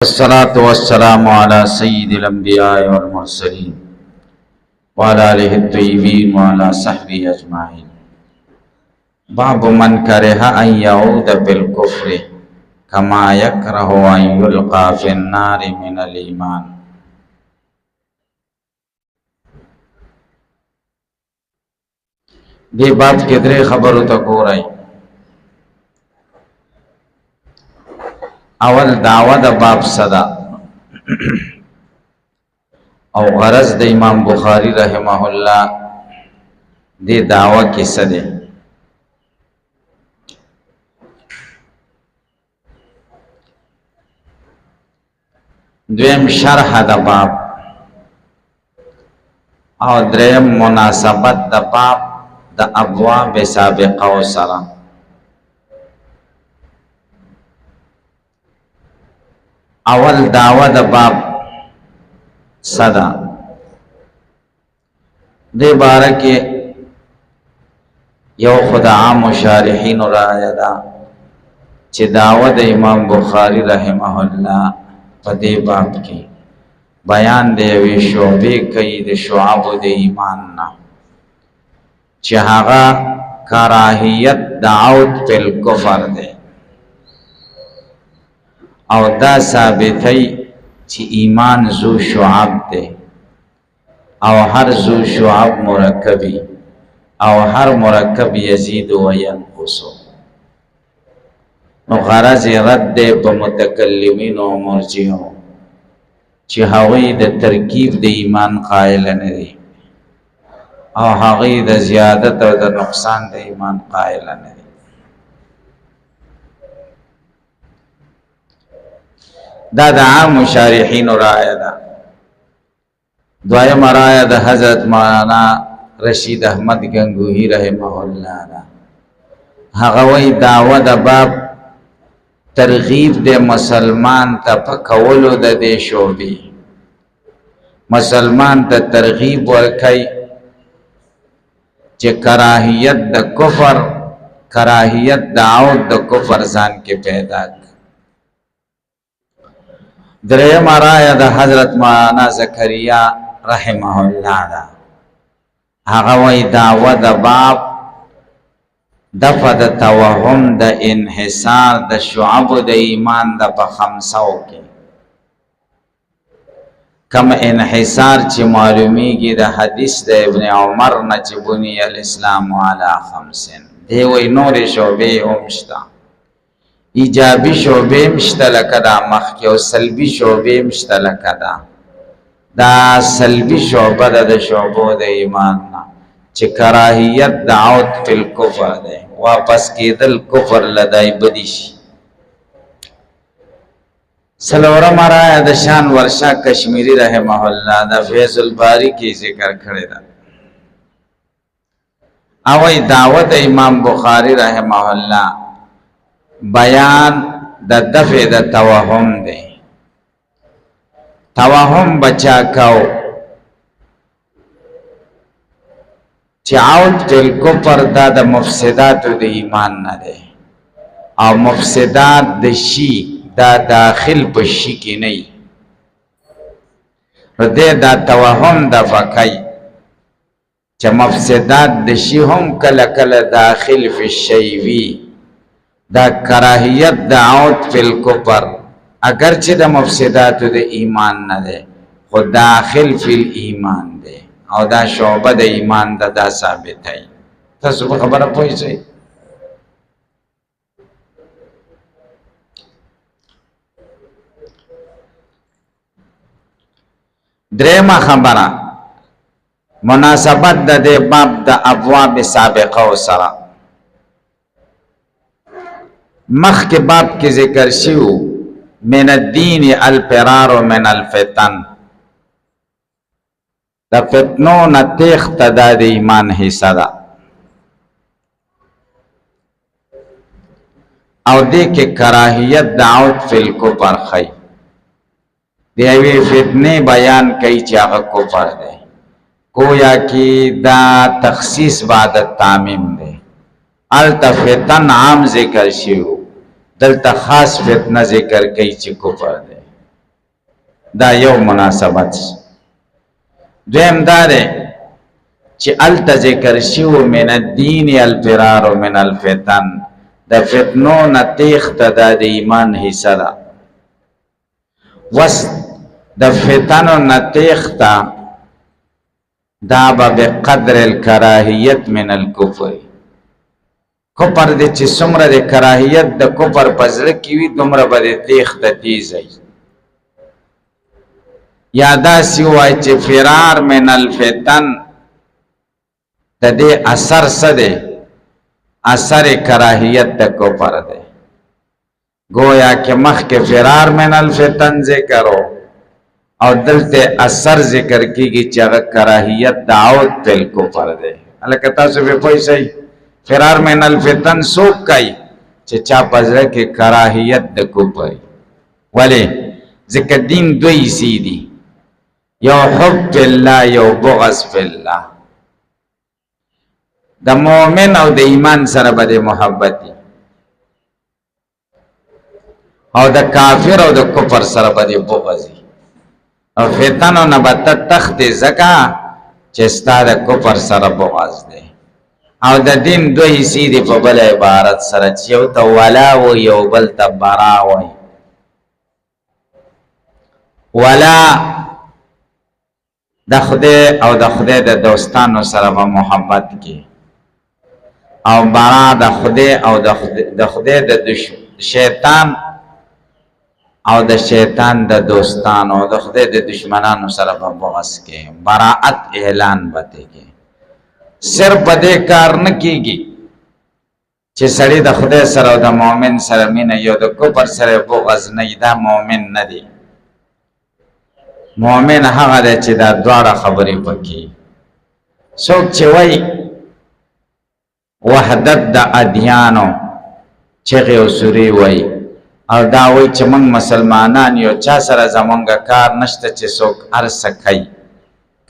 والصلاة والسلام على سيد الأنبياء والمرسلين وعلى آله الطيبين وعلى صحبه أجمعين. باب من كره أن يعود بالكفر كما يكره أن يلقى في النار من الإيمان. دی باب کې درې خبرو ته ګورئ. اول دعوه د باب صدا او غرض د امام بخاری رحمه الله دی دعوه کې صدا. دویم شرح د باب او دریم مناسبت د باب د ابواب سابقه و سره. اول دعوه د باب صدا دی باره کې یو خدا عام شارحین رایه ده چې دعوه د امام بخاری رحمه الله په دې باب کې بیان دی وی شعبې کوي د شعب د ایمان نه چې هغه کراهیت دعوت په کفر دی او دا ثابتی چې ایمان ذو شعب دی او هر ذو شعب مرکبی او هر مرکب یزید و ینقص. نو غرض رد دی په متکلمین او مرجئو چې هغوی د ترکیب د ایمان قائل نه دي او هغوی د زیادت او د نقصان د ایمان قائل نه دي. دا د عام شارحین رایه ده. دویم رایه د حضرت مولانا رشید احمد گنگوہی رحمه الله ده. هغه وی دعوه د باب ترغیب د مسلمان ته په کولو د دې شعبې. مسلمان ته ترغیب ورکړي چې کراهیت د کفر، کراهیت دعوت د کفر ځان کې پیدا کړي. دریم رایه د حضرت مولانا زکریا رحمه الله ده. هغه وی دعوه د باب دفع د توهم د انحصار د شعب د ایمان د په خمسو کې کم انحصار چې معلومیږي د حدیث د ابن عمر نه چې بنی الاسلام علی خمسین. دی وی نور شعبې هم شته، ایجابی شعبې مشته لکه دا مخکې او سلبی شعبې مشته لکه دا سلبی شعبه ده د شعبو د ایمان نه چې کراهیت دعوت فی الکفر ده، واپس کېدل کفر لدای بدی شي. څلورم رایه د شان ورشا کشمیری رحمه الله د فیض الباری کې ذکر کړی ده. او دعوت د امام بخاری رحمه الله بیان د دفع د توهم دی. توهم بچا کو چې عود تل کفر دا د مفسدات د ایمان نه دی او مفسدات د شی دا داخل په شی کې نه وي. ردې دا توهم د فکای چې مفسدات د شی هم کله کله داخل فی شی وی. دا کراهیت دعوت فی الکفر اگرچه د مفسدات د ایمان نه ده خو داخل فی الایمان ده او دا شعبه د ایمان ده. دا ثابت ہے. تاسو په خبره پوه شئ. درېمه خبره مناسبت د دې باب د ابواب سابقه سره. مخ کے باب کی ذکر شیو من الدین الفرار من الفتن، دا فتنو نتیخت دا دی ایمان حصہ دا او دے کے کراہیت دعوت فی الکفر خی. دیوی فتنے بیان کئی چاگا کفر دے گویا کی دا تخصیص بعد تعمیم دے. التفتن عام ذکر شیو دلتا خاص فتنہ ذکر کئی چی کفر دے. دا یو مناسبت. دویم دا دی چې الته ذکر شو من الدین الفرار من الفتن، د فتنو نه تیښته دا د ایمان حصه ده. وس د فتنو نه تیښته دا به بقدر الکراهیت من الکفر. کفر دی چې څومره د کراهیت د کفر په زړه کې وي دومره به د تیښته تیزی. یا داسې ووایي چې فرار من الفتن د دې اثر څه دی؟ اثر کراهیت د کفر دی. گویا کہ مخکې فرار من الفتن ذکرو او دلته اثر ذکر کیږي چې هغه کراهیت د عود فی کفر دی. هلکه تاسو به پوه شئ فرار من الفتن څوک کوي چې چا په زړه کې کراهیت د کفر. ولې؟ ځکه دین دوی حصې دي، یو حب فی الله یو بغض فی الله. د مؤمن او د ایمان سره به د محبت دی او د کافر او د کفر سره به د بغض دی. او فتنو نه به ته تښتې ځکه چې ستا د کفر سره بغض دی. او د دین دوه حصې دي په بل عبارت سره چې یو ته ولا وایي یو بل ته برا وایي. ولا د خدای او د خدای د دوستانو سره به محبت کی، او برا د خدای او د خدای د شیطان او د شیطان د دوستانو او د خدای د دشمنانو سره به بغض کی، براءت اعلان بته کی. صرف په دې کار نه کیږي چې سړی د خدای سره او د مؤمن سره مینه یو د کفر سره بغض نه، دا مؤمن نه دی. مؤمن هغه دی چې دا دواړه خبرې پکې. څوک چې وایي وحدت د ادیانو چغې او سورې وایي او دا وایي چې موږ مسلمانان یو چا سره زمونږ کار نشته چې څوک هر څه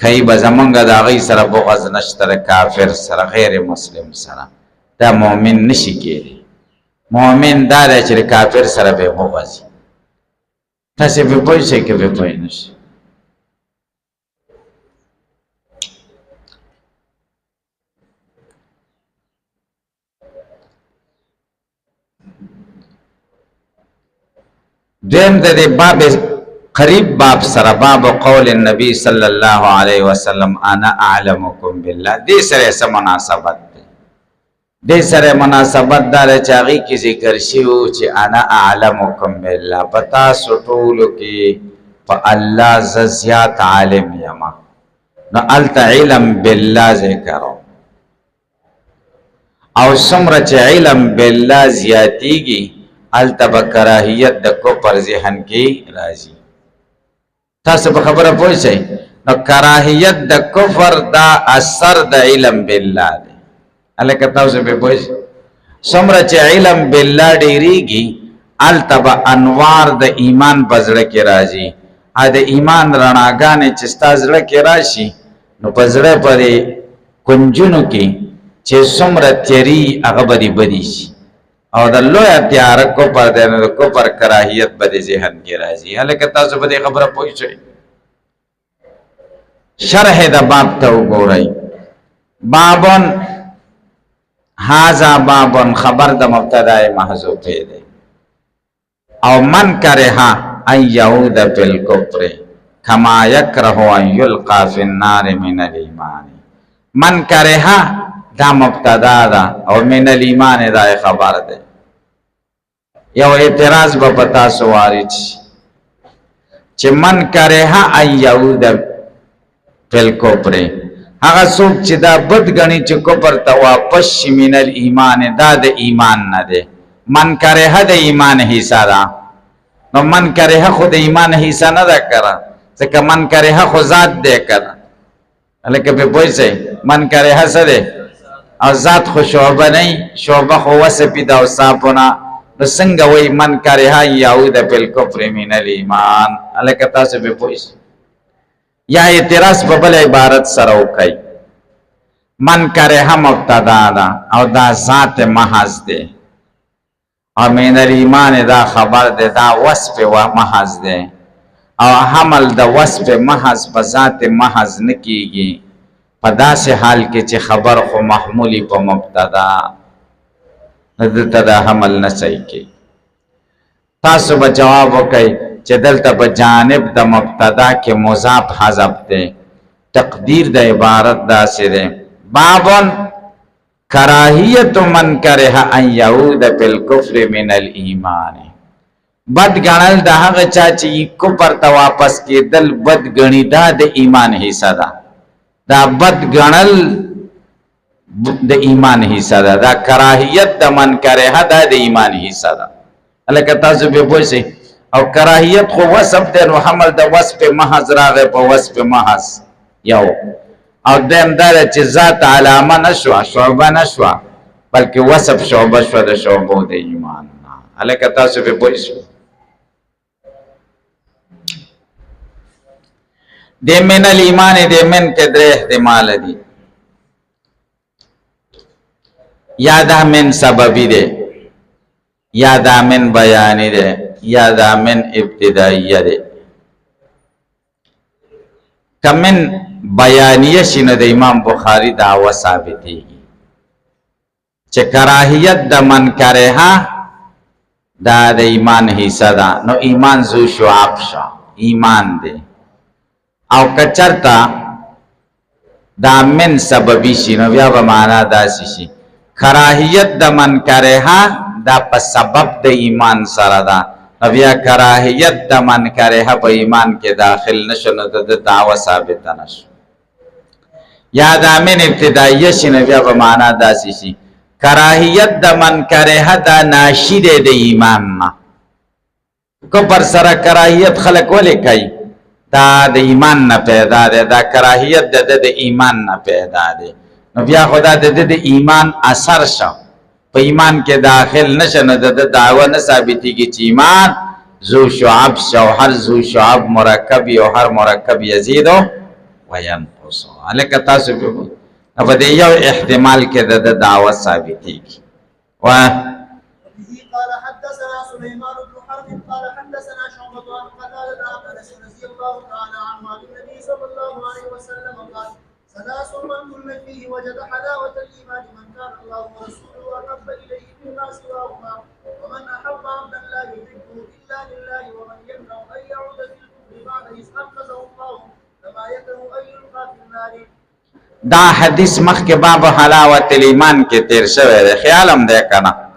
کوي به زمونږ د هغوی سره بغض نشته د کافر سره غیر مسلم سره. دا مؤمن نشي کېدی. مؤمن دا دی چې د کافر سره به بغض وي. تاسې به پوه شئ که به پوه نه شئ. دویم د دې باب قریب باب سره باب قول النبی صلی الله علیه وسلم انا اعلمکم بالله، دې سره څه مناسبت دی؟ دې سره مناسبت دا چې هغې کې ذکر شوي چې انا اعلمکم بالله، په تاسو ټولو کې په الله زه زیات عالم یما. نو هلته علم بالله ذکر او څومره چې علم بالله زیاتیږي هلته به کراهیت د کفر ذهن کې راځي. تاسو په خبره پوه شئ. نو کراهیت د کفر دا اثر د علم بالله دی. هلکه تاسو به پوه شئ څومره چې علم بالله ډېرېږي هلته به انوار د ایمان په زړه کې راځي. د ایمان رڼاګانې چې ستا زړه کې راشي نو په زړه پورې کنجونو کې چې څومره تیري هغه به دې بدې شي او د لویه تیاره کفر دی نو د کفر کراهیت به د ذهن کې راځي. هلکه تاسو په دې خبره پوه شئ. شرح د باب ته وګورئ. بابن هذا بابن خبر د مبتدا محذوف دی او من کرها ان یعود فی الکفر کما یکره ان یلقى فی النار من الایمان. من کرها دا مبتدا دا او من الایمان دا خبر ده. یو اعتراض به پتا سو وارد چې من کرها ان یعود فی الکفر، هغه څوک چې دا بد غني چې کفر ته واپس شي من الایمان دا د ایمان نه ده. من کرها د ایمان حصہ ده. نو من کرها خو د ایمان حصہ نه ده کړه ځکه من کرها خو ذات ده کړه. هلکه په پوه شئ من کرها څه ده او ذات خو شعبه نه، شعبه خو وصفی دا اوصافونه. نو څنګه وایي من کرها یعود فی الکفر من الایمان؟ هلکه تاسو به پوه شئ. یا اعتراض په بل عبارت سره وکړئ. من کرها مبتدا ده او دا ذات محض ده او من الایمان دا خبر ده، دا وصف و محض ده. او حمل د وصف محض په ذات محض نکیږي په داسې حال کې چې خبر خو محمولی په مبتدا دلته د حمل نه صحیح کی تاسو به جواب وکئ چې دلته په جانب د مبتدا کې مضاف حذف دی تقدیر د عبارت داسې دی بابن کراهیت من کرہ ان یعود بالکفر من الایمان بد گنل د هغه چا چې کفر ته واپس کېدل بد غنی دا د ایمان حصہ ده دا بد گنل د ایمان حصہ ده دا کراهیت د من کرہ دا د ایمان حصہ ده الکه تاسو به پوښی او کراهیت خو وصف د محمد د وصف محض راغه په وصف محض یو او دیم دار چې ذات علامه نشوا شعبه نشوا بلکې وصف شعبه شو د شعبو د ایمان الکه تاسو به پوښی د من الایمان د من کې درې احتمال دي یا دا من سببی ده یا دا من بیانی ده یا دا من ابتدائیه ده کمن بیانیه شنو د امام بخاری دعوه ثابتېږي چې کراهیت د من کرها دا د ایمان حصہ ده نو ایمان ذو شعب شا ایمان ده او کچرتا دا من سببی شنو بیا به معنا داسې شي کراهیت د من کرها دا په سبب د ایمان سره ده بیا کراهیت د من کرها په ایمان کې داخل نشو نو د دعوه ثابت نشو یا دا من ابتدائیه شنو بیا په معنا داسې شي کراهیت د من کرها دا ناشی دی د ایمان نه کفر سره کراهیت خلق ولې کوي دا د ایمان نه پیدا ده دا کراهیت د ایمان نه پیدا ده نو بیا خدا د ایمان اثر شو په ایمان کې داخل نشه نو د دعوه نه ثابتېږي چې ایمان ذو شعب شو هر ذو شعب مرکب او هر مرکب یزيد و ينقص الکه تاسو په دې یو احتمال کې د دعوه ثابتېږي قال حدثنا سليمان بن حرب قال حدثنا شعبة عن قتادة عن انس رضي الله تعالى عنه عن النبي صلى الله عليه وسلم قال ثلاث من كن فيه وجد حلاوة الإيمان من كان الله ورسوله أحب إليه مما سواهما ومن أحب عبدا لا يحبه إلا لله ومن يكره أن يعود في الكفر بعد إذ أنقذه الله كما يكره أن يلقى في النار. دا حدیث مخ کے باب حلاوت الایمان کے تیر شوه ده خیالم ده کنا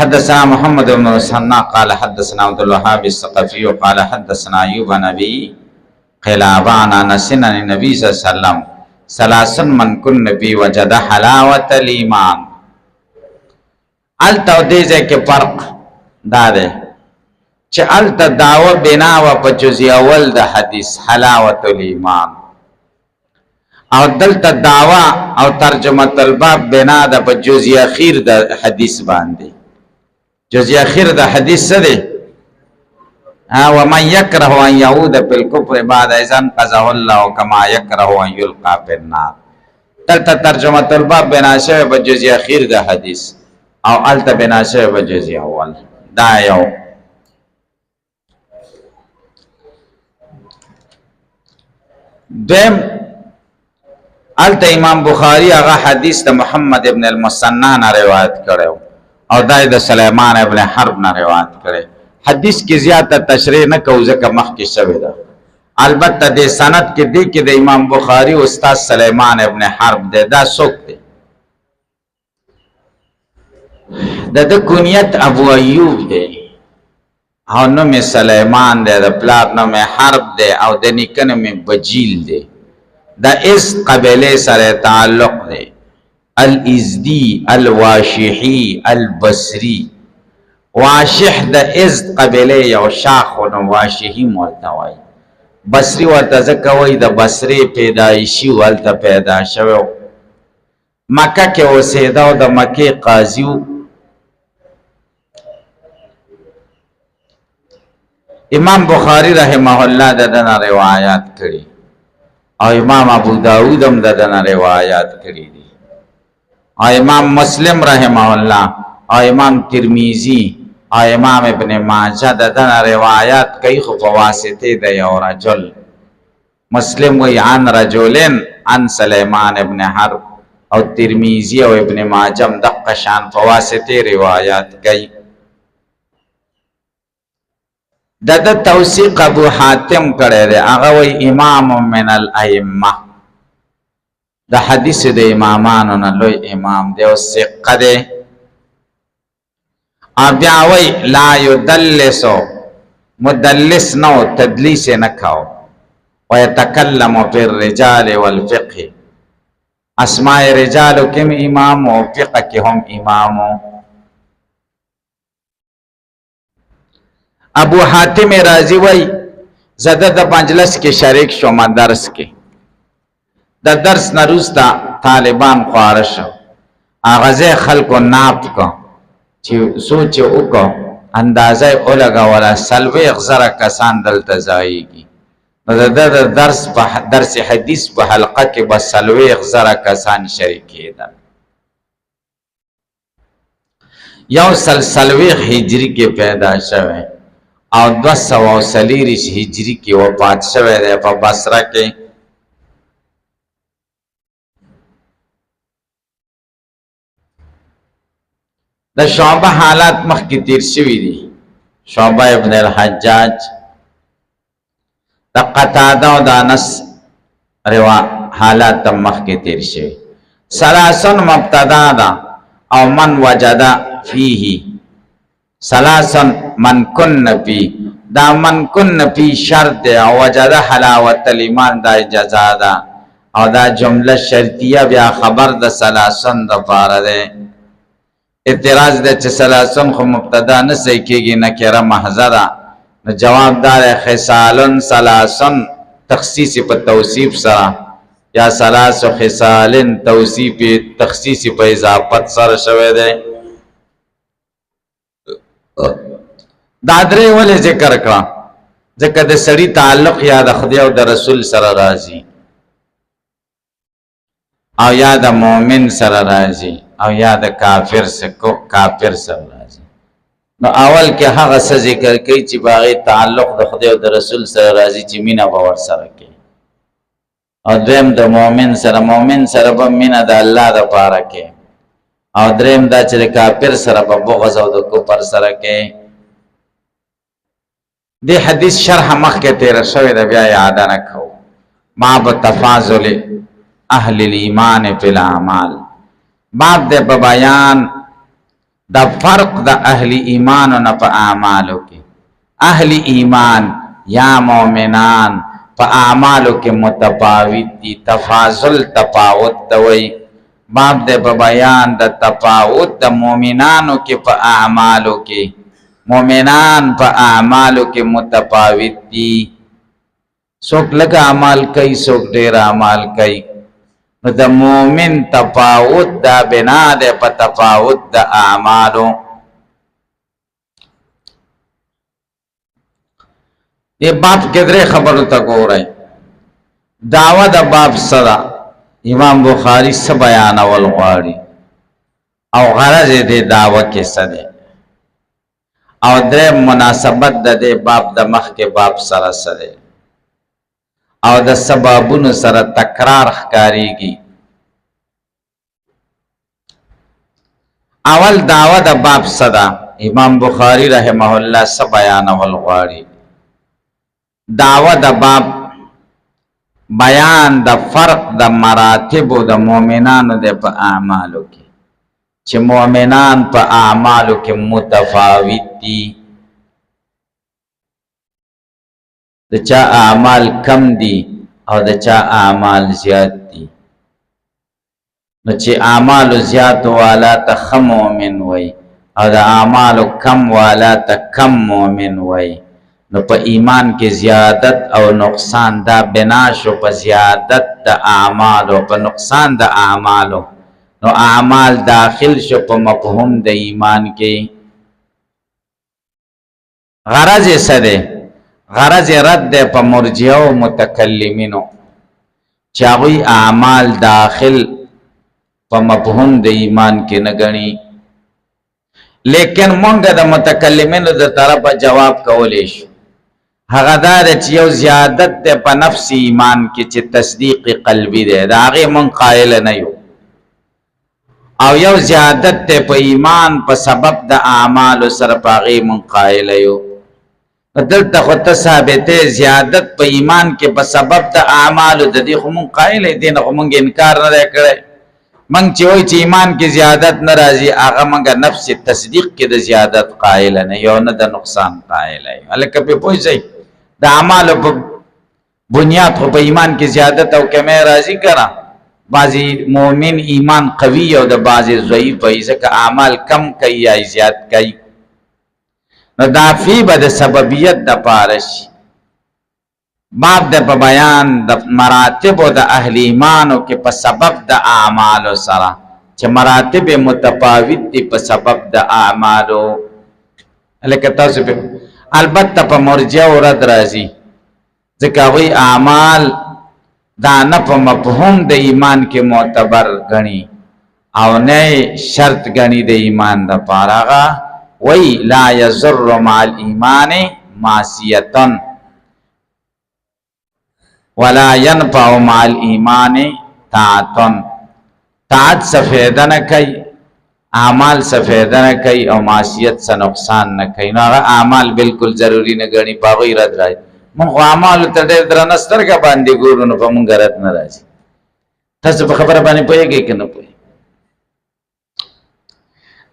حدثنا محمد بن مسنى قال حدثنا عبد الوهاب الثقفي قال حدثنا ايوب نبي قلابان انس النبي صلى الله عليه وسلم ثلاث من كن نبي وجد حلاوت الايمان الته دې کې فرق دا ده چې الته داوا بنا و په جزء اول د حدیث حلاوت الايمان او دلته داوا او ترجمه الباب بنا د په جزء اخیر د حدیث باندې جزء اخیر د حدیث څه دی ومن يكره ان يعود بالكفر بعد اذ انقذه الله كما يكره ان يلقى في النار دلته ترجمه الباب بنا شوی په جزء اخیر د حدیث او الته بنا شوی په جزء اول دا یو دیم الته امام بخاری هغه حدیث د محمد ابن المثنى نه روایت کړو او دای د سليمان ابن حرب نه روایت کړي حدیث کې زیاته تشریح نه کوو ځکه مخکې شوی ده البته د سند کې دی کې د امام بخاری استاد سليمان ابن حرب ده دا څوک دی د کنیت ابو ایوب دی او نوم سليمان دی د پلار نوم حرب دی او د نیکه نوم بجیل دی دا اس قبیله سره تعلق دی الازدی الواشحی البصری واشح د ازد قبیله یو شاخ نو واشحی مرتوی بصری ورته ځکوي د بصری پیدایشي ولته پیدا شوی مکه کې اوسېدا او د مکه قاضیو امام بخاری رحمه الله دغه روایت کړي او امام ابو داود هم دغه روایت کړي دي او امام مسلم رحمه الله او امام ترمذی او امام ابن ماجه ددن روایات کوي خو په واسطه د یو رجل. مسلم وی عن رجلن عن سلیمان ابن حرب او ترمیزی او ابن ماجم دقه شان په واسطه روایات کوي. د توثیق ابو حاتم کړی دی، هغه وی امام من الائمه، د حدیث د امامانو نه لوی امام دی او ثقه دی. بیا وی لا یدلسو، مدلس نو، تدلیس نه کاو. ويتكلم في الرجال والفقه، اسماء رجال کم امام و فقه کی هم امامو. ابو حاتم رازی وی زده د مجلس کې شریک شوم درس کې. د درس نروستا طالبان خواره شو، اغازه خلکو ناپ کو چې سوچ وکړو اندازه اولګه ولا سلويغ زره کسان دلته ځایږي. د درس حدیث په حلقه کې بس سلويغ زره کسان شریکېدل. یو سلويغ هجری کې پیدا شوه او 240 هجری کې وفات شوه دی په بصره کې. د شعبه حالات مخکې تیر شوي دي. شعبه ابن الحجاج، د قتاده او د انس حالات مخکې تیر شوي. ثلاثن مبتدا ده او من وجد فيه، ثلاثن من کن فی، دا من کن فی شرط ده او وجد حلاوت الایمان دا اجازه ده او دا جمله شرطیه بیا خبر د ثلاثن د پاره ده. اعتراض ده چې ثلاثن خو مبتدا نه صحیح کېږي، نکره محضه ده. نو جواب دار خصالن ثلاثن تخصیص په توصیف سره یا ثلاث خصالن توصیف تخصیص په اضافت سره شوی دی. دا درې ولې ذکر کړه؟ ځکه د سړي تعلق یا د خدای او د رسول سره راځي او یا د مؤمن سره راځي او یا د کافر سره راځي. نو اول کې هغه څه ذکر کوي چې باغی تعلق د خدای او د رسول سره راځي چې مینا باور سره کوي، او دریم د مؤمن سره به مینا د الله د پاره کوي، او دریم دا چې د کافر سره په بغض او د کفر سره کوي. دی حدیث شرح مخکې تیر شوی د بیا یاد نه کوو. ما بتفاضل اهل الایمان فی الاعمال، باب د بیان د فرق د اهل ایمان نه په اعمالو کې. اهل ایمان یا مؤمنان په اعمالو کې متفاوت دي، تفاضل تفاوت دوی. باب د بیان د تفاوت د مؤمنانو کې په اعمالو کې. مؤمنان په اعمالو کې متفاوت دي، څوک لږ اعمال کوي، څوک ډېر اعمال کوي. نو د مؤمن تفاوت دا بنا ده په تفاوت د اعمالو. یہ باب کې درې خبرو ته ګورئ. دعوه د باب سره امام بخاری څه بیانول غواړي او غرض دې دعوه کې څه دی، او درې مناسبت د دې باب د مخ کې باب سره څه دی، او د سببونو سره تکرار ښکاریږي. اول دعوه د باب صدا امام بخاری رحمه الله څه بیانول غواړي. دعوه د باب بیان د فرق د مراتب د مؤمنانو د په اعمالو کې، چې مؤمنان په اعمالو کې متفاوت دي. د چا اعمال کم دي او د چا اعمال زیات دي. نو چې اعمال زیات والا ته خم مؤمن وای او د اعمال کم والا ته کم مؤمن وای. نو په ایمان کې زیادت او نقصان دا بنا شو په زیادت د اعمال او په نقصان د اعمالو. نو اعمال داخل شو په مفهوم د ایمان کې. غرض یې څه دی؟ غرض رد ده په مرجئه او متکلمینو چې هغوی اعمال داخل په مفهوم د ایمان کې نه ګڼي. لیکن مونږ د متکلمینو د طرفه جواب کولې شو هغه دا چې یو زیادت ده په نفس ایمان کې چې تصدیق قلبي ده دا هغه مونږ قائل نه یو او یو زیادت ده په ایمان په سبب د اعمال سره پاغي مونږ قائل یو دلته خو ته ثابته زیادت په ایمان کې په سبب د اعمال د دې خو مونږ قائل دي نه مونږ انکار نه کړی مونږ چې وایي چې ایمان کې زیادت ناراضي هغه مونږ نفس تصدیق کې د زیادت قائل نه یو نه د نقصان قائل یو الکه په پوښي د اعمال په بنیاد خو په ایمان کې زیادت او کمه راضي کړه بعضی مؤمن ایمان قوی او د بعضی ضعیف وي ځکه اعمال کم کوي یا زیات کوي نو دا فی بد سببیت د پارش باب د بیان د مراتب او د اهل ایمان او کې په سبب د اعمال سره چې مراتب متفاوت دي په سبب د اعمال الکه تاسو په البته په مرجع او رد راځي ځکه وی اعمال دا نه په مفهوم د ایمان کې معتبر غني او نه شرط غني د ایمان د پاره وی لا یضر مع الايمان معصیه ولا ينفع مع الايمان طاعت طاعت سفیدہ نہ کوي اعمال سفیدہ نہ کوي او معصیت سے نقصان نہ کوي نو اعمال بالکل ضروری نه غني پاوی رد راځي مونږ اعمال ته ډېر درنستر کا باندې ګورو نو په مونږ رد نه راځي تاسو په خبره باندې پوهیږئ کنه پوهیږئ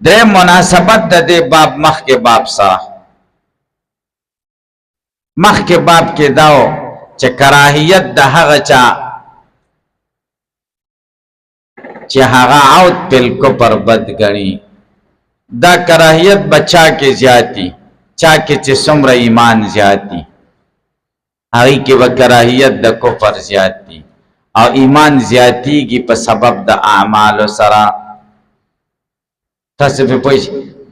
د مناسبت د دې باب مخ کې باب سره مخ کې باب کې داو چې کراهیت د هغه چا چې هغه عود بل کفر بد غني دا کراهیت بچا کې زیاتی چا کې چې څومره ایمان زیاتی هغه کې وکراهیت د کفر زیاتی او ایمان زیاتی کی په سبب د اعمال سره تاسو په پوښ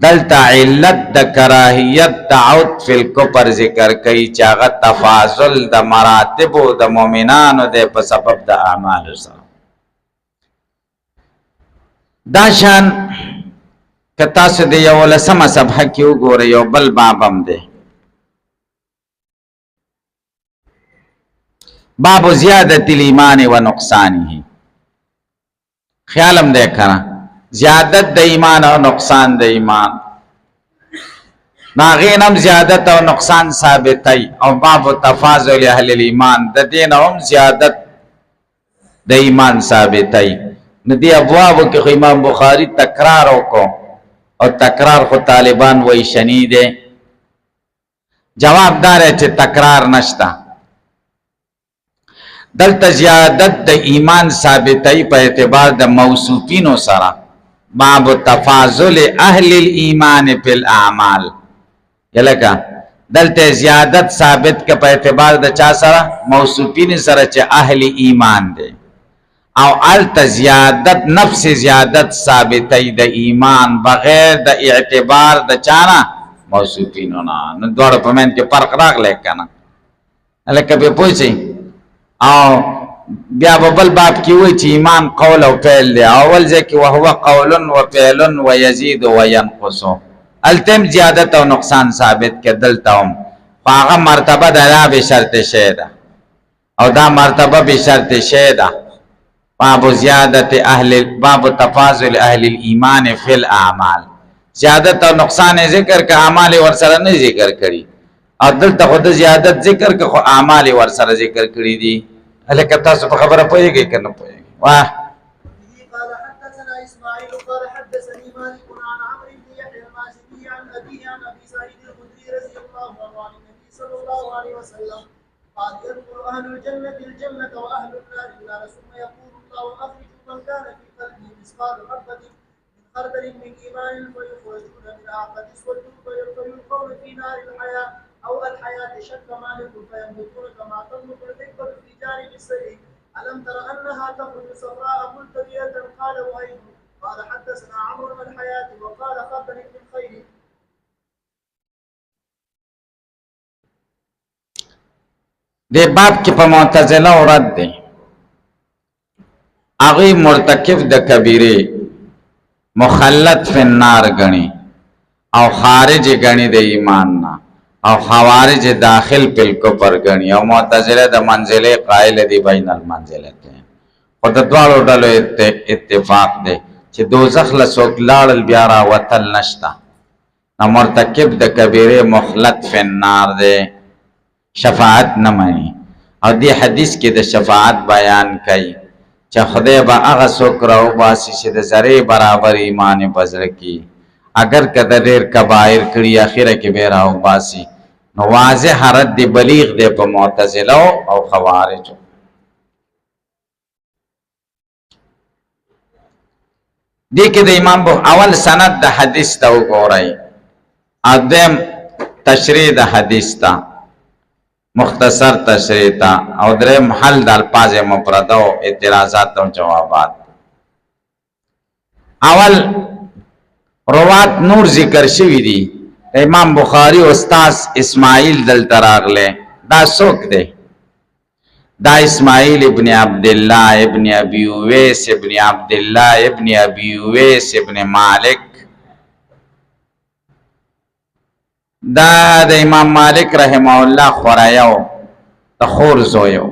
دلته علت د کراهیت تعود فی الکفر ذکر کوي چې هغه تفاضل د مراتب او د مؤمنانو د په سبب د اعمال سره دا شان کتا سه د یو لسمه صفحه کې وګوره یو بل باب هم ده باب زیادت الایمان و نقصانه خیالم ده کنه زیادت د ایمان او نقصان د ایمان ناغینم زیادت او نقصان ثابتای او باب تفاضل اهل الایمان د دین هم زیادت د ایمان ثابتای ندی ابواب کې امام بخاری تکرار وکړو او تکرار خو طالبان وای شنیده جواب دار چې تکرار نشتا دلته زیادت د ایمان ثابتای په اعتبار د موصوفینو سره باب تفاضل اهل الایمان فی الاعمال یلکه دلته زیادت ثابت ک په اعتبار د چا سره موصوفین سره چې اهل ایمان دي او الت زیادت نفس زیادت ثابتای د ایمان بغیر د اعتبار د چانا موصوفینو نه نو دوړ په من کې فرق راغلی کنه الکه به پوښی او بیا بل باب کې وای چې ایمان قول او فعل دی اول ځکه وهو قول و فعل و يزيد و ينقص التم زیادت او نقصان ثابت کې دلته هغه مرتبه د لا به شرط شهدا او دا مرتبه به شرط شهدا باب زیادت اهل باب تفاضل اهل الايمان فی الاعمال زیادت او نقصان ذکر کا اعمال ور سره نه ذکر کړي او دلته خود زیادت ذکر کا خو اعمال ور سره ذکر کړي دي الکه تاسو په خبره پوهیږئ کنه پوهیږئ واه قال حدثنا اسماعيل قال حدثني مالك عن عمرو بن يحيى المازني عن ابيه عن ابي سعيد الخدري رضي الله عنه عن النبي صلى الله عليه وسلم قال يدخل اهل الجنه الجنه واهل النار النار ثم يقول الله اخرج من كان في قلبه مثقال حبه من خردل من ايمان فيخرجون منها قد اسودوا فيلقون في نار الحياه او الحياه شك مالك فينبتون كما تنبت الحكمه في جانب السرير الم تر انها تخرج صفراء ملتويه قال وهيب قال حدثنا عمرو بن الحياه وقال خبرني من خير دې باب کې په معتزله او رد دي هغه مرتکب د کبیره مخلد فی النار غني او خارج غنی د ایمان نه او خوارج داخل په کفر غنی او معتزله د منزله قائل دی بین المنزلتين او د دوالو ډلو اتفاق دی چې دوزخ له څوک لاړل بیا را وتل نشتا نو مرتکب د کبیره مخلد فی النار دی شفاعت نه مانی او دی حدیث کې د شفاعت بیان کړي چې خدای به هغه څوک راو باسي چې د ذره برابر ایمان بزر کی اگر کده ډیر کبایر کړي اخره کې به راو باسي نو واضح رد بلیغ دی په معتزله او خوارج دی کې د امام اول سند د حدیث ته وګورئ ادم تشریح د حدیث ته مختصر تشریح تا او درم حل د الفاظ مفرده او اعتراضات او جوابات اول روات نور ذکر شوی دی امام بخاری استاد اسماعیل دل تراغله دا څوک دی دا اسماعیل ابن عبد الله ابن ابي اويس ابن عبد الله ابن ابي اويس ابن مالک دا د امام مالک رحمه الله خورایو تخور زویو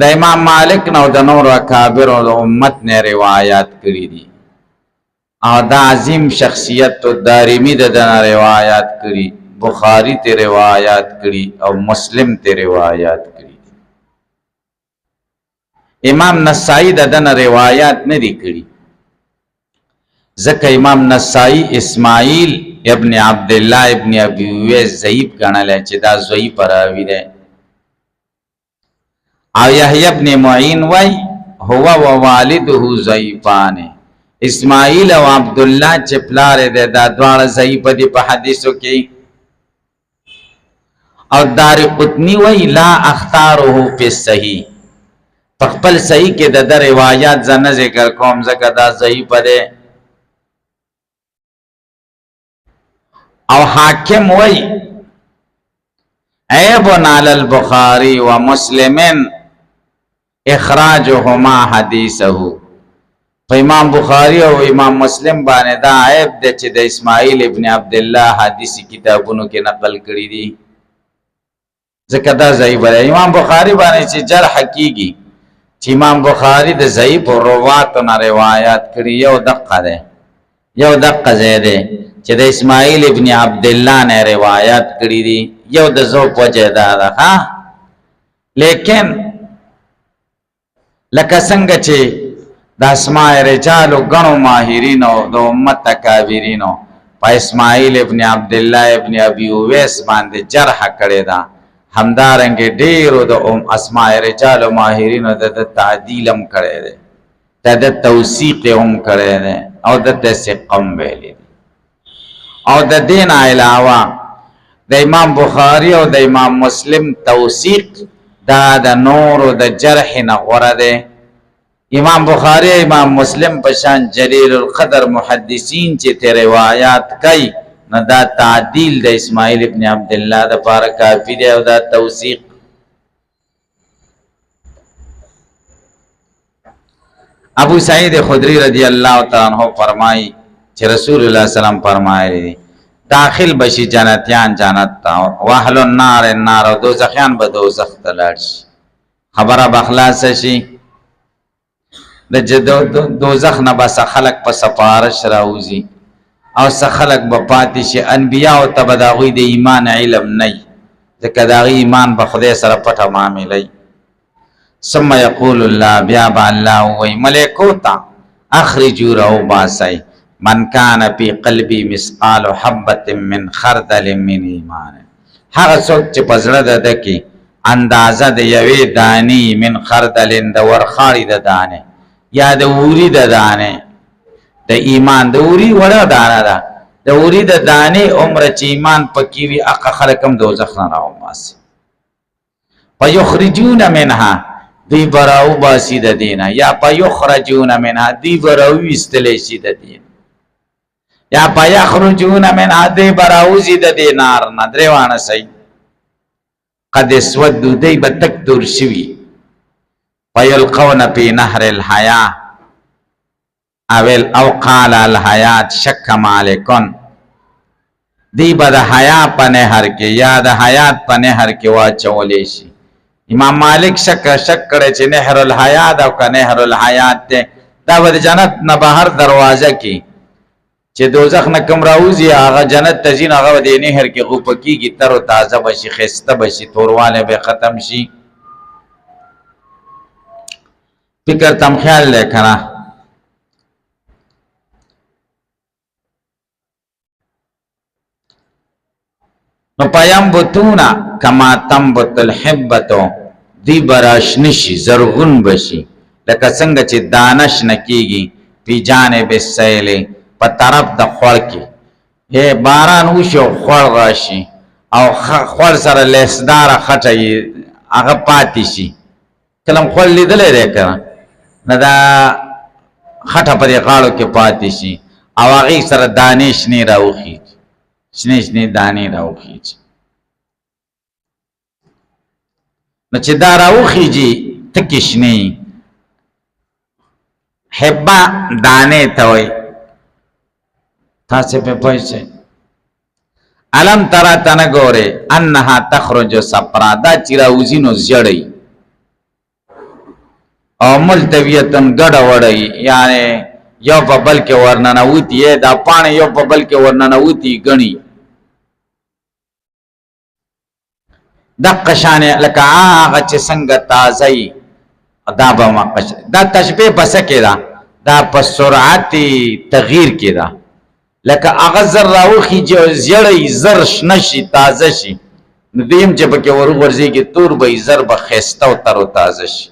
د امام مالک نو د نور اکابر او د امت نه روایت کړی دي او دا عظیم شخصیت او دارمی د روایت کړی بخاری ته روایت کړی او مسلم ته روایت کړی امام نسائی د روایت نه دی کړی ذکر امام نسائی اسماعیل ابن عبد الله ابن ابي اويس ضعیف غنل چې دا ضعیف راوی دی او یحیی ابن معین وای هو و والده ضعیفان اسماعیل او عبد الله چې پلار دی دا دواړه ضعیف دي په حدیثو کې او دارقطنی وای لا اختاره فی الصحیح خپل صحیح کې د روایت ځنه ذکر کوم ځکه دا ضعیف دی او حاکم وی عیب علی البخاری و مسلم اخراجهما حدیثه امام بخاری او امام مسلم باندې دا عیب د چې د اسماعیل ابن عبد الله حدیثی کتابونو کې نقل کړی دي ځکه دا ضعیف دی امام بخاری باندې چې جرح کیږي چې امام بخاری د ضعیف او رواتو نه روایت کړی یو دقه زیاده چې د اسماعیل ابن عبد الله نه روایت کړی دي یو د ذوق وجه ده ها لیکن لکه څنګه چې د اسماء رجال غنو ماهرین او د امت اکابرین په اسماعیل ابن عبد الله ابن ابي اويس باندې جرح کړی دا همدارنګ ډیرو د اسماء رجال او ماهرین د تعدیلم کړی دی د توثیق هم کړی دی او د ثقم ویلی او د دین علاوه د امام بخاری او د امام مسلم توثیق دا د نور او د جرح نه غوړه ده امام بخاری امام مسلم پشان جلیل القدر محدثین چې ته روایت کوي نه دا تعدیل د اسماعیل ابن عبد الله د پاره کافی دی او دا توثیق ابو سعید خدری رضی اللہ تعالی عنہ فرمائی چې رسول الله سلام فرمایلی داخل بشي جنتیان جنت تا واهل النار النار او دوزخیان به دوزخ ته لاړ شي خبره بخلاص شي د دوزخ نه بس خلق په سفارش راوځي او خلق به پاتې شي انبیا او تبداغوی د ایمان علم نه ځکه دا ایمان به خدای سره پټه معاملې ثم یقول الله بیا با الله وی ملائکو تا اخرجوا رو باسای من کان فی قلبی مثقال حبه من خردل من ایمان هغه څوک چې پزړه ده کې اندازه د یوې دانی من خردل د ورخاړي د دانه یا د وری د دانه د ایمان د وری وړه دانه ده د وری د دانه عمر چې ایمان پکې وي اق خلقم دوزخ نه راو ماسي فیخرجون منها دی براو باسی د دینه یا فیخرجون منها دی براو استلی شي د دین یا فیخرجون منها دی براو زی د دینار نه دروانه سي قد اسود دی بتک دور شوی فیلقون فی نهر الحیا او قال الحیات شک مالکن دی با د حیا په نهر کې یا د حیات په نهر کې واچولی شي. امام مالک شک کړی چې نهر الحیات او که نهر الحیات دی دا به د جنت نه بهر دروازه کې چې دوزخ نه کوم راوځي هغه جنت ته ځي نو هغه به د نهر کې غوپه کېږي، تر و تازه به شي، ښایسته به شي، توروالی به ختم شي. فکر تم خیال دی که نه؟ نو پینبتونا کما تنبت الحبتو دی براشنشی زرغون بشی لکه څنګه چې دانش نکیږي پی جانب السیل په طرف د خور کې باران وشو خور راشي او خور سره لیسدار خټه هغه پاتې شي. کلم خور لیدلی دی که نه دا خټه په دې غاړو کې پاتې شي او هغې سره دانې شنې راوخیږي، شنې شنې دانې راوخیږي. نو چې دا راوخیږي تکې شنې حبه دانې ته وایي. تاسې پې پوه شئ. علم ترا ته نه ګورې انها تخرج صفرا دا چې راوځي نو زیړی او ملتویتن ګډه وړی یعنی یو په بل کې ورننوتي دا پاڼې یو په بل کې ورننوتي ګڼي دقه شانې لکه هغه چې څنګه تازه یي دا به مقش دا تشبیه په څه کې ده؟ دا په سرعت تغییر کې ده. لکه هغه زر راوخیږي او زیړی زر شنه شي تازه شي نو دویم چې پکې ورغورځېږي تور به یي زر به ښایسته او تر و تازه شي.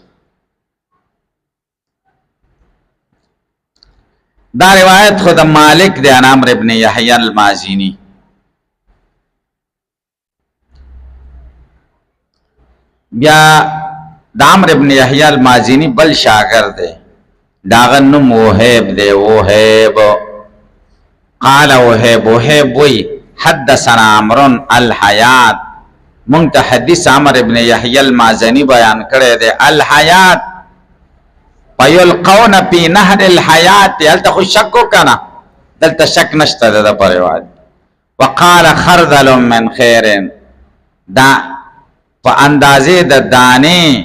دا روایت خود مالک دی عن عمرو ابن یحیی المازینی. بیا د عمرو ابن یحیی المازینی بل شاګرد دی داغه نوم وهیب دی. وهیب قال وهیب وی حدثنا عمرو الحیات مونږ ته حدیث عمرو ابن یحیی المازینی بیان کړی دی. الحیات فیلقون فی نهر الحیات هلته خو شک وکنه دلته شک نشته ده په روایت. وقال خردل من خیر دا په اندازې د دانې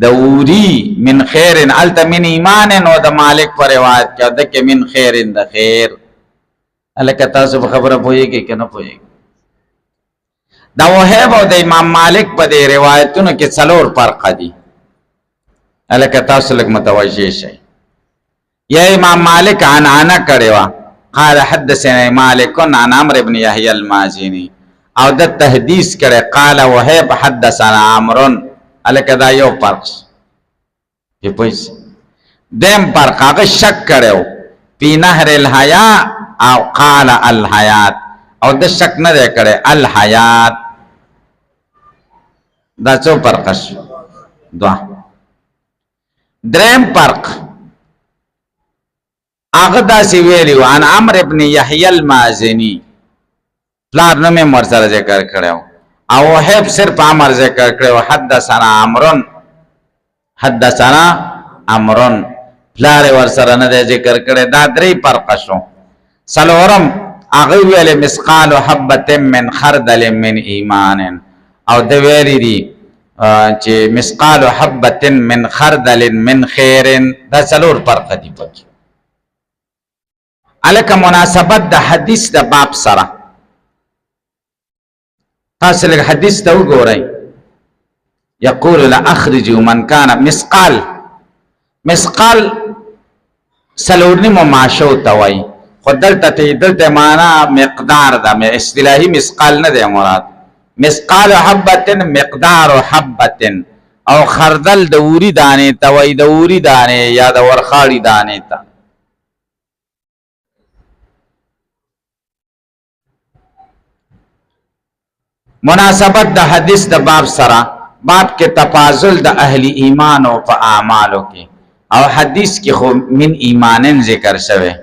د وری من خیر هلته من ایمان او د مالک په روایت کې دکې من خیر د خیر. هلکه تاسو په خبره پوهېږئ که نه پوهېږئ؟ دا وهیب او د امام مالک په دې روایتونو کې څلور فرقه دي. هلکه تاسو لږ متوجه شئ. یا امام مالک عنعنه کړې وه قال حدثنا مالک عن عمرو بن یحیی المازینی او د تحدیث کړی قال وهیب حدثنا عمرو. هلکه دا یو فرق پې پوه شئ. دیم فرق هغه شک کړی و فی نهر الحیا او قال الحیات او د شک نه دی کړی الحیات. دا څو فرق شو؟ دوه. دریم فرق هغه داسې ویلی و عن عمرو بن یحیی المازینی پلار نوم یې ورسره ذکر کړی و او وهیب صرف عمر ذکر کړی و حدثنا عمرو حدثنا عمرو پلار یې ورسره نه دی ذکر کړی. دا درې فرقه شو. څلورم هغه ویلی مثقال حبة من خردل من ایمان او د ویلی دي چې مثقال حبة من خردل من خیر. دا څلور فرق دي پکې. الکه مناسبت د حدیث د باب سره تاسو لږ حدیث ته وګورئ. یقول لاخرجوا من کان مثقال څلور نیمه ماشو ته وایي خو دلته معنا مقدار ده. اصطلاحي مثقال نه دی مراد. مثقال حبة مقدار حبة او خردل د وری دانې ته وایي. د وری دانې یا د ورخاړي دانې ته. مناسبت د حدیث د باب سره باب کې تفاضل د اهل ایمان او په اعمالو کې او حدیث کې خو من ایمانن ذکر شوی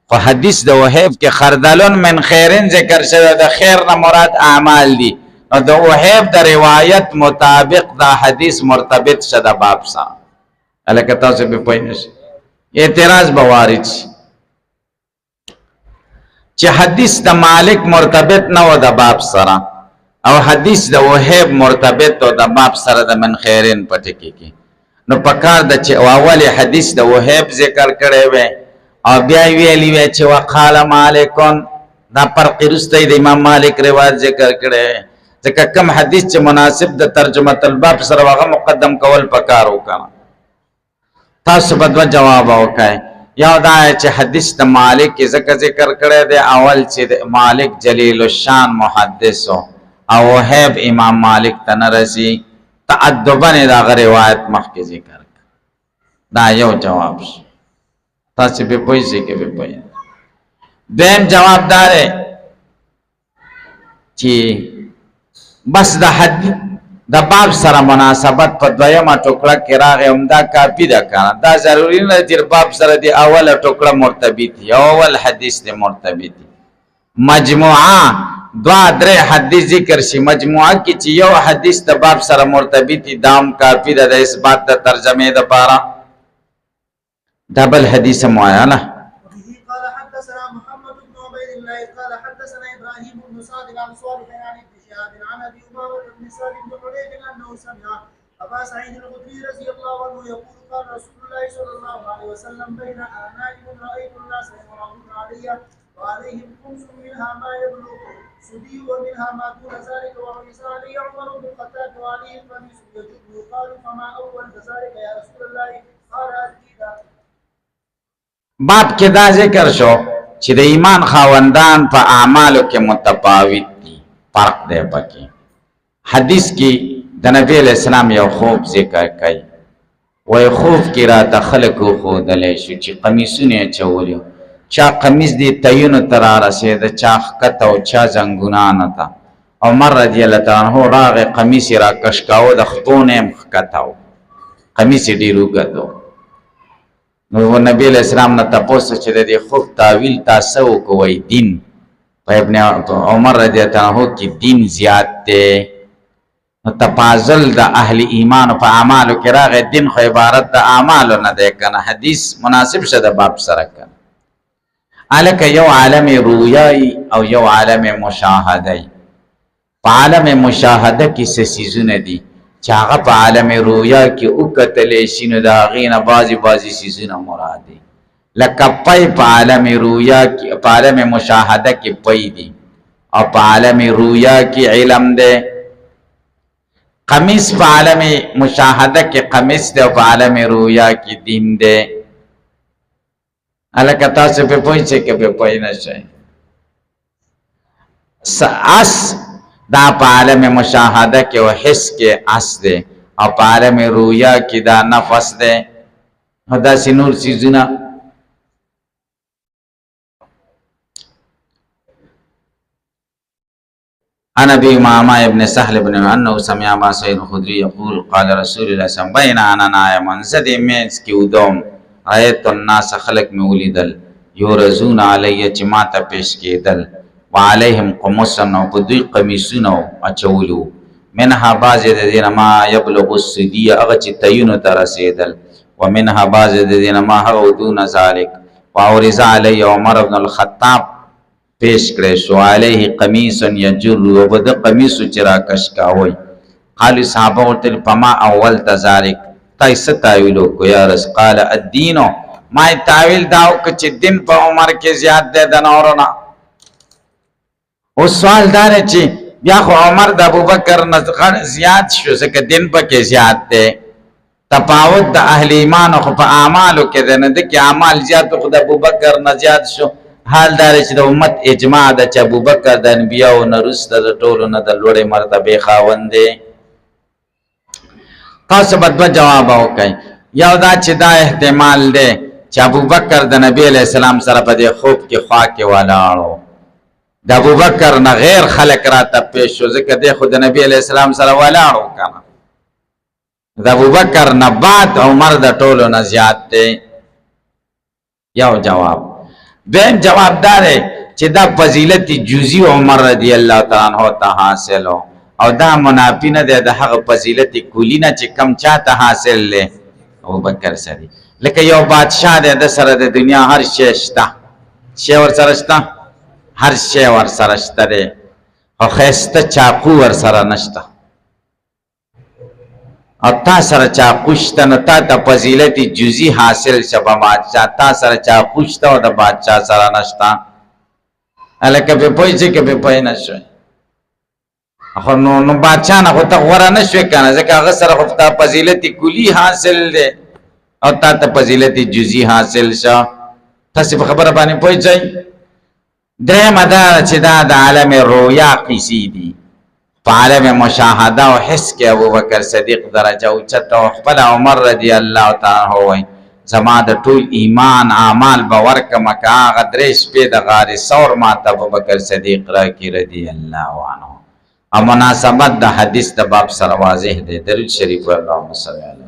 خو حدیث د وهیب کې خردلون من خیرن ذکر شوی. د خیر نه مراد اعمال دي. نو د وهیب د روایت مطابق دا حدیث مرتبط شه د باب سره. هلکه تاسو پې پوه نه شئ. اعتراض به وارد شي چې حدیث د مالک مرتبط نه و د باب سره او حدیث د وهب مرتبط و د باب سره د من خیرین پټکی کې نو پکار د چې اول حدیث د وهب ذکر کړي وي او بیا ویلی وی چې وقال مالکون دا پر قرسته د امام مالک روایت ذکر کړي ځکه کوم حدیث چې مناسب د ترجمه الباب سره هغه مقدم کول پکار وکړه تاسو بدو جواب وکای یا دا چې حدیث د مالک ذکر کړي دی اول چې مالک جلیل الشان محدث او وهب امام مالک تنرسی تعدبن دا روایت مخکې ذکر دا یو جواب تاسو به پوښتنه کې به پوښتنه دیم جواب دار چې بس د حدیث د باب سره مناسبت په دویمه ټوکړه کې راغی همدا کافی ده کنه دا ضروری نه چې باب سره دی اوله ټوکړه مرتبط دی اول حدیث دی مرتبط دی مجموعه دوا درې حدیث ذکر شي مجموعه کې چې یو حدیث د باب سره مرتبط دی دام کافی ده د اثبات د ترجمه د پاره دبل حدیث معاینه قال حدثنا محمد بن عبيد الله قال حدثنا ابراهيم بن سعد عن صالح عن ابن شهاب عن ابي امامه بن سعد بن حنيف انه سمع ابا سعيد الخدري رضي الله عنه يقول قال رسول الله صلى الله عليه وسلم بين انام رايت الناس يمرون علي وعليهم خمس منها ما يبلغ سدي ومنها ما دون ذلك وعيسى علي عمر بن الخطاب وعليهم قميص يجب قالوا فما اول ذلك يا رسول الله قال الدين باب کې دا ذکر شو چې د ایمان خاوندان په اعمالو کې متفاوت دي فرق دی پکې حدیث کې د نبی اسلام یو خوب ذکر کوي وای خوب کې را تخلقو خو دلې شو چې قمیصونه چولیو چا قمیص دی تینو تر رسید چا خکته او چا زنګونان تا عمر رضی الله تعالی عنہ راغ قمیص را کشکاو د خطونه خکتاو قمیص ډیرو غدو نو نبی علیہ السلام نه تاسو چې د خوب تعویل تاسو کوی دین په ابن عمر رضی الله عنه کې دین زیات دی نو تفاضل د اهل ایمان په اعمالو کې راغی دین خو عبارت د اعمالو نه دی کنه حدیث مناسب شه د باب سره کنه الک یو عالم رویای او یو عالم مشاهده په عالم مشاهده کې څه سيزونه دي چې هغه په عالم رویا کې او کتلې شنو دا غینه بازي سيزونه مراد دي لکه پای په عالم رویا کې په عالم مشاهده کې پای دي او په عالم رویا کې علم ده قمیص په عالم مشاهده کې قمیص ده او په عالم رویا کې دین ده الکه تاسو په پوهیږئ کې په پوهی نه شئ اس دا په عالم مشاهده کې او حس کې اس ده او په عالم رویا کې دا نفس ده دا سينور سيزونه انا ابي امامه ابن سهل بن انه سمع ابا سعيد الخدري يقول قال رسول الله صلى الله عليه وسلم بين انا نائم زد ميز کې ودوم آیت الناس خلق میں ولیدل یورزون علی چمات پیش کېدل وعلیهم قمصن او بدوی قمیصونو اچولو منها بعض د دین ما یبلغ السدی اغه چې تینو تر رسیدل ومنها بعض د دین ما هو دون ذلک واورز علی عمر بن الخطاب پیش کړي شو علیه قمیص یجر وبد قمیص چرا کش کاوي قال صحابه ورته پما اول تذارک تایسه تاویلو کو یا رس قال الدین ما تاویل داو چې دین په عمر کې زیات ده د نورنا او سوال دار چې بیا خو عمر د ابوبکر نه زیات شو ځکه دین په کې زیات ده تفاوت د اهل ایمان خو په اعمالو کې ده نه د کې اعمال زیات خو د ابوبکر نه زیات شو حال دار چې د امت اجماع د چې ابوبکر د انبیانو نه رسته د ټولو نه د لوړې مرتبه خاوند دی تاسو بدو جواب وکړئ یو دا چې دا احتمال دی چې ابوبکر د نبی علیہ السلام سره په دې خوب کې خوا کې ولاړو د ابوبکر نه غیر خلق را ته پیښ شو ځکه د خود نبی علیہ السلام سره ولاړو کنه د ابوبکر نه بعد عمر د ټولو نه زیات دی یو جواب دیم جواب دار چې دا فضیلت جزئی عمر رضی الله تعالی عنہ ته حاصلو او دا منافی نه ده د هغه فضیلت کلی نه چې کم چاته حاصل له ابوبکر سره لکه یو بادشاہ ده د سره د دنیا هر شی شته شی ور سره شته هر شی ور سره شته دی خو ښایسته چاقو ور سره نشته او تا سره چاقو شته نو تا ته فضیلت جزی حاصل شه په بادشاه تا سره چاقو شته او د بادشاه سره نشته هلکه پې پوه شې که پې پوه نه شوې خو نو بادشاه نه خو ته غوره نه شوې که نه ځکه هغه سره خو تا فضیلت کلي حاصل دی او تا ته فضیلت جزی حاصل شه تاسې په خبره باندې پوه شئ درېیمه دا چې دا د عالم رویا قیسې دي په عالم مشاهده او حس کې ابوبکر صدیق درجه اوچته او خپل عمر رضی الله تعالی عنه وایي زما د ټول ایمان اعمال به ورکړم که هغه 3 شپې د غار ثور ما ته ابوبکر صدیق راکړي رضی الله عنه او مناسبت د حدیث د باب سره واضح دی درود شریف اللهم صل علی